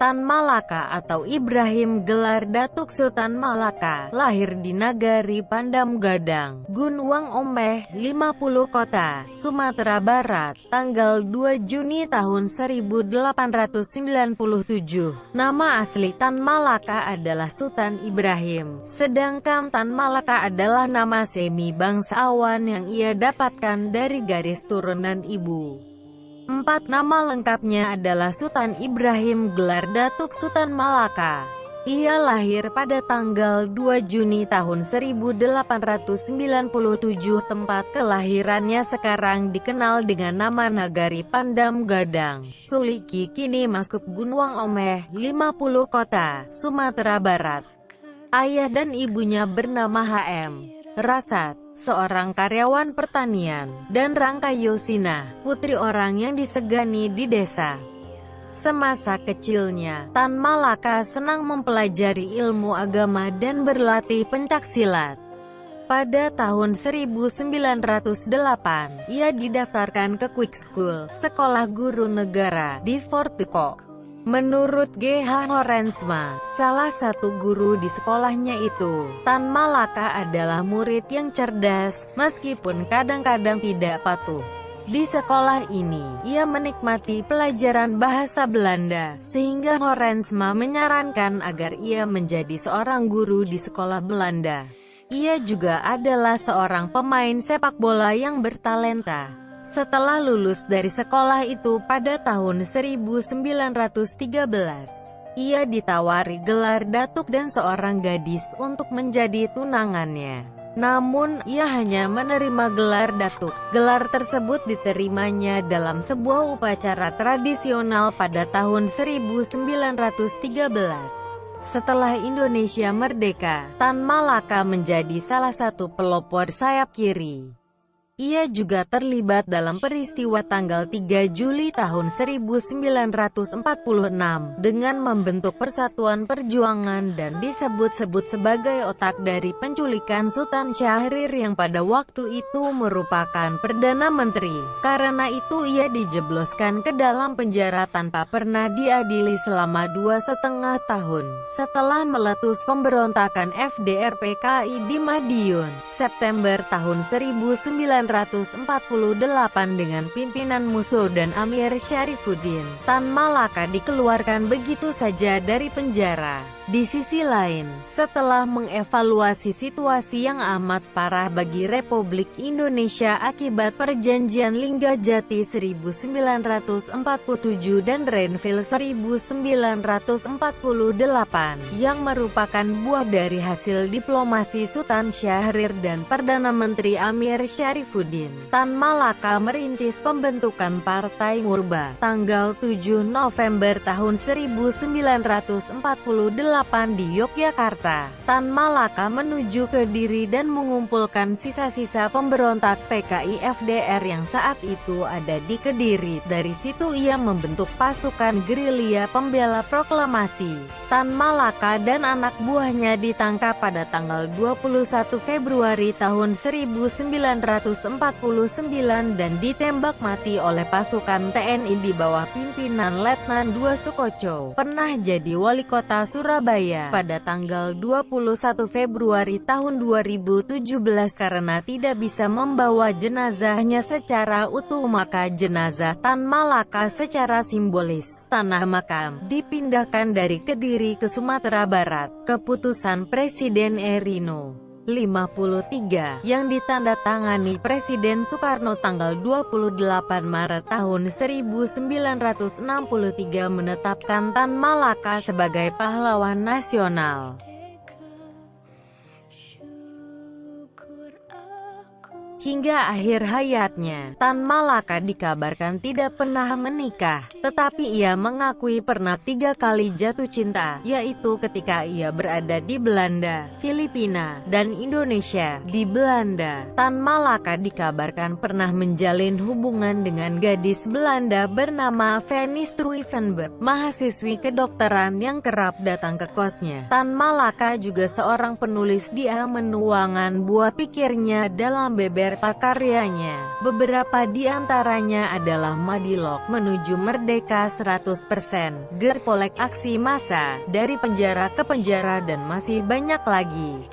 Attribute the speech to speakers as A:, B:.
A: Tan Malaka atau Ibrahim gelar Datuk Sultan Malaka, lahir di Nagari Pandam Gadang, Gunung Omeh, 50 Kota, Sumatera Barat, tanggal 2 Juni tahun 1897. Nama asli Tan Malaka adalah Sultan Ibrahim, sedangkan Tan Malaka adalah nama semi bangsawan yang ia dapatkan dari garis turunan ibu. 4. Nama lengkapnya adalah Sultan Ibrahim gelar Datuk Sultan Malaka. Ia lahir pada tanggal 2 Juni tahun 1897. Tempat kelahirannya sekarang dikenal dengan nama Nagari Pandam Gadang, Suliki, kini masuk Gunung Omeh, 50 Kota, Sumatera Barat. Ayah dan ibunya bernama H.M. Rasat, seorang karyawan pertanian, dan Rangka Yosina, putri orang yang disegani di desa. Semasa kecilnya, Tan Malaka senang mempelajari ilmu agama dan berlatih pencaksilat. Pada tahun 1908, ia didaftarkan ke Quick School, sekolah guru negara, di Fort Deko. Menurut G.H. Horensma, salah satu guru di sekolahnya itu, Tan Malaka adalah murid yang cerdas, meskipun kadang-kadang tidak patuh. Di sekolah ini, ia menikmati pelajaran bahasa Belanda, sehingga Horensma menyarankan agar ia menjadi seorang guru di sekolah Belanda. Ia juga adalah seorang pemain sepak bola yang bertalenta. Setelah lulus dari sekolah itu pada tahun 1913, ia ditawari gelar datuk dan seorang gadis untuk menjadi tunangannya. Namun, ia hanya menerima gelar datuk. Gelar tersebut diterimanya dalam sebuah upacara tradisional pada tahun 1913. Setelah Indonesia merdeka, Tan Malaka menjadi salah satu pelopor sayap kiri. Ia juga terlibat dalam peristiwa tanggal 3 Juli tahun 1946 dengan membentuk Persatuan Perjuangan dan disebut-sebut sebagai otak dari penculikan Sultan Syahrir yang pada waktu itu merupakan Perdana Menteri. Karena itu ia dijebloskan ke dalam penjara tanpa pernah diadili selama 2,5 tahun. Setelah meletus pemberontakan FDR-PKI di Madiun, September tahun 1948 dengan pimpinan Musuh dan Amir Syarifuddin, Tan Malaka dikeluarkan begitu saja dari penjara. Di sisi lain, setelah mengevaluasi situasi yang amat parah bagi Republik Indonesia akibat Perjanjian Linggajati 1947 dan Renville 1948, yang merupakan buah dari hasil diplomasi Sultan Syahrir dan Perdana Menteri Amir Syarifuddin, Tan Malaka merintis pembentukan Partai Murba, tanggal 7 November tahun 1948 di Yogyakarta. Tan Malaka menuju Kediri dan mengumpulkan sisa-sisa pemberontak PKI FDR yang saat itu ada di Kediri. Dari situ ia membentuk pasukan gerilya pembela proklamasi. Tan Malaka dan anak buahnya ditangkap pada tanggal 21 Februari tahun 1949 dan ditembak mati oleh pasukan TNI di bawah pimpinan Letnan II Sukoco. Pernah jadi wali kota Surabaya pada tanggal 21 Februari tahun 2017 karena tidak bisa membawa jenazahnya secara utuh, maka jenazah Tan Malaka secara simbolis tanah makam dipindahkan dari Kediri ke Sumatera Barat. Keputusan Presiden Erino 53 yang ditandatangani Presiden Soekarno tanggal 28 Maret tahun 1963 menetapkan Tan Malaka sebagai pahlawan nasional. Hingga akhir hayatnya, Tan Malaka dikabarkan tidak pernah menikah, tetapi ia mengakui pernah 3 kali jatuh cinta, yaitu ketika ia berada di Belanda, Filipina, dan Indonesia. Di Belanda, Tan Malaka dikabarkan pernah menjalin hubungan dengan gadis Belanda bernama Fanny Stuyvenberg, mahasiswi kedokteran yang kerap datang ke kosnya. Tan Malaka juga seorang penulis. Dia menuangkan buah pikirnya dalam beberapa beberapa karyanya. Beberapa di antaranya adalah Madilog, Menuju Merdeka 100%, Gerpolek Aksi Massa, Dari Penjara ke Penjara dan masih banyak lagi.